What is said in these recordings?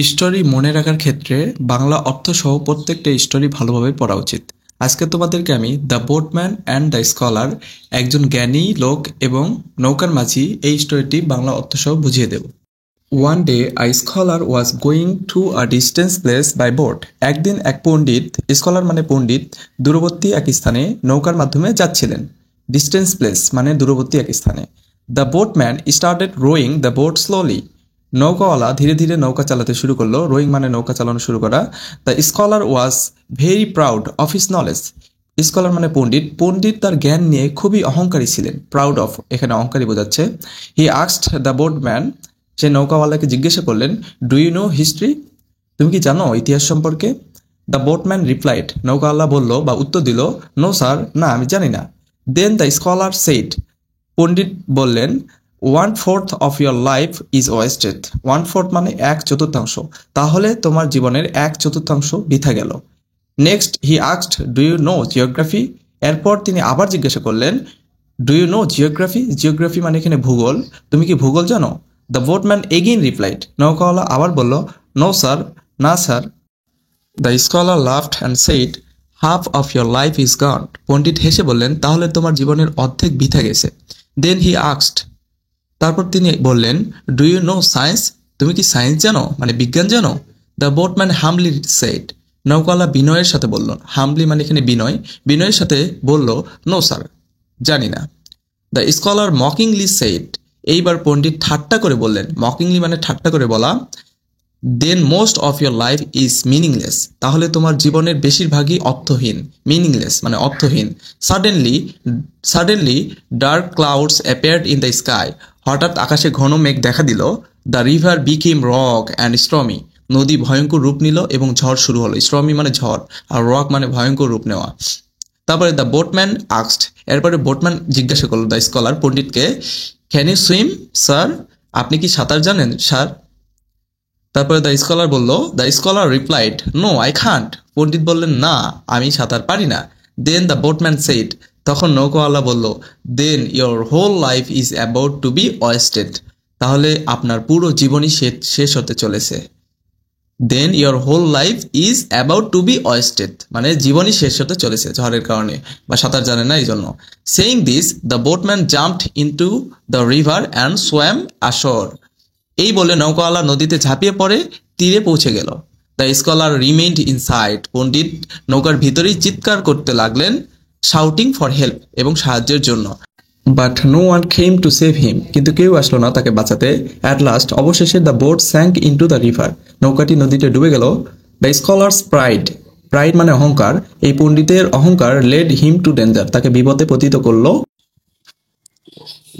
Story মনে রাখার ক্ষেত্রে বাংলা অর্থ সহ প্রত্যেকটা স্টোরি ভালোভাবে পড়া উচিত। আজকে তোমাদেরকে আমি the boatman and the scholar, একজন জ্ঞানী লোক এবং নৌকার মাঝি, এই স্টোরিটি বাংলা অর্থ সহ বুঝিয়ে দেব। One day a scholar was going to a distance place by boat. একদিন এক পণ্ডিত, স্কলার মানে পণ্ডিত, দূরবর্তী এক স্থানে নৌকার মাধ্যমে যাচ্ছিলেন। ডিস্টেন্স প্লেস মানে দূরবর্তী এক স্থানে। The boatman started rowing the boat slowly. নৌকাওয়ালা ধীরে ধীরে নৌকা চালাতে শুরু করলো। রোয়িং মানে নৌকা চালানো শুরু করা। The scholar was very proud of his knowledge. Scholar মানে পণ্ডিত, পণ্ডিত তার জ্ঞান নিয়ে খুবই অহংকারী ছিলেন। প্রাউড অফ এখানে অহংকারী বোঝাচ্ছে। হি আস্কড দ্য বোটম্যান, সে নৌকাওয়ালাকে জিজ্ঞাসা করলেন, ডু ইউ নো হিস্ট্রি? তুমি কি জানো ইতিহাস সম্পর্কে? দ্য বোটম্যান রিপ্লাইড, নৌকাওয়ালা বলল বা উত্তর দিল, নো স্যার, না আমি জানি না। দেন দ্য স্কলার সেইড, পণ্ডিত বললেন, 1/4 of your life is wasted. 1/4 মানে 1/4, তাহলে তোমার জীবনের 1/4 বৃথা গেল। Next he asked, do you know geography? এরপর তিনি আবার জিজ্ঞাসা করলেন, do you know geography? Geography মানে এখানে ভূগোল, তুমি কি ভূগোল জানো? দ্য বোটম্যান এগেইন রিপ্লাইড, নৌকাওয়ালা আবার বলল, নো স্যার, না স্যার। The scholar laughed and said, half of your life is গন। পণ্ডিত হেসে বললেন, তাহলে তোমার জীবনের অর্ধেক বৃথা গেছে। দেন হি আস্কড, তারপর তিনি বললেন, ডু ইউ নো সায়েন্স? তুমি কি সায়েন্স জানো মানে বিজ্ঞান জানো? দ্য বোটম্যান হামলি সেইড, নৌকাওয়ালা বিনয়ের সাথে বলল, হামলি মানে এখানে বিনয়, বিনয়ের সাথে বলল, নো স্যার, জানি না। দ্য স্কলার মকিংলি সেইড, এইবার পণ্ডিত ঠাট্টা করে বললেন, মকিংলি মানে ঠাট্টা করে বলা, then most of your life is meaningless. তাহলে তোমার জীবনের বেশিরভাগই অর্থহীন। মিনিংলেস মানে অর্থহীন। Suddenly dark clouds appeared in the sky. হঠাৎ আকাশে ঘন মেঘ দেখা দিল। The river became rough and stormy. নদী ভয়ঙ্কর রূপ নিল এবং ঝড় শুরু হলো। স্ট্রমি মানে ঝড়, আর রক মানে ভয়ঙ্কর রূপ নেওয়া। তারপরে দ্য বোটম্যান আস্কড, এরপরে বোটম্যান জিজ্ঞাসা করলো দ্য স্কলার, পণ্ডিতকে, ক্যান ইউ সুইম স্যার? আপনি কি সাঁতার জানেন স্যার? তারপরে দ্য স্কলার বলল, the scholar replied, no I can't. পণ্ডিত বললেন, না আমি সাঁতার পারি না। দেন দ্য বোটম্যান সেইড, তখন নৌকাওয়ালা বলল, then your whole life is about to be wasted. তাহলে আপনার পুরো জীবনই শেষ হতে চলেছে। Then your whole life is about to be wasted মানে জীবনই শেষ হতে চলেছে ঝড়ের কারণে, বা সাঁতার জানে না এই জন্য। Saying this the boatman jumped into the river and swamp ashore। এই বলে নৌকাওয়ালা নদীতে ঝাঁপিয়ে পড়ে তীরে পৌঁছে গেল। দ্য স্কলার রিমেইনড ইনসাইড, পণ্ডিত নৌকার ভিতরেই চিৎকার করতে লাগলেন, শাউটিং ফর হেল্প, এবং সাহায্যের জন্য। But no one came to save him, কিন্তু কেউ আসলো না তাকে বাঁচাতে। অ্যাট লাস্ট, অবশেষে the boat sank into the river, নৌকাটি নদীতে ডুবে গেল। দ্য স্কলার্স প্রাইড, প্রাইড মানে অহংকার, এই পণ্ডিতের অহংকার লেড হিম টু ডেঞ্জার, তাকে বিপদে পতিত করলো।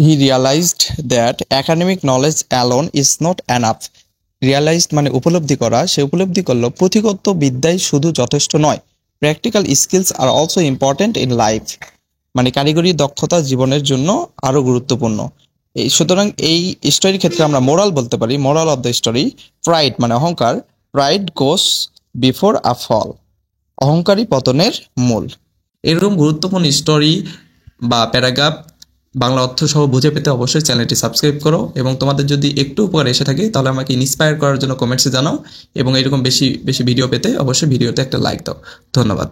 He realised that academic knowledge alone is not enough. Realised মানে উপলব্ধি করা, সে উপলব্ধি করলো পুঁথিগত বিদ্যাই শুধু যথেষ্ট নয়। Practical skills are also important in life, মানে কারিগরি দক্ষতা জীবনের জন্য আরও গুরুত্বপূর্ণ। সুতরাং এই স্টোরির ক্ষেত্রে আমরা মোরাল বলতে পারি, moral of the story, pride মানে অহংকার, প্রাইড গোস বিফোর আ ফল, অহংকারী পতনের মূল। এরকম গুরুত্বপূর্ণ স্টোরি বা প্যারাগ্রাফ বাংলা অর্থ সহ বুঝে পেতে অবশ্যই চ্যানেলটি সাবস্ক্রাইব করো, এবং তোমাদের যদি একটু উপকার এসে থাকে তাহলে আমাকে ইন্সপায়ার করার জন্য কমেন্টসে জানাও, এবং এরকম বেশি বেশি ভিডিও পেতে অবশ্যই ভিডিওতে একটা লাইক দাও। ধন্যবাদ।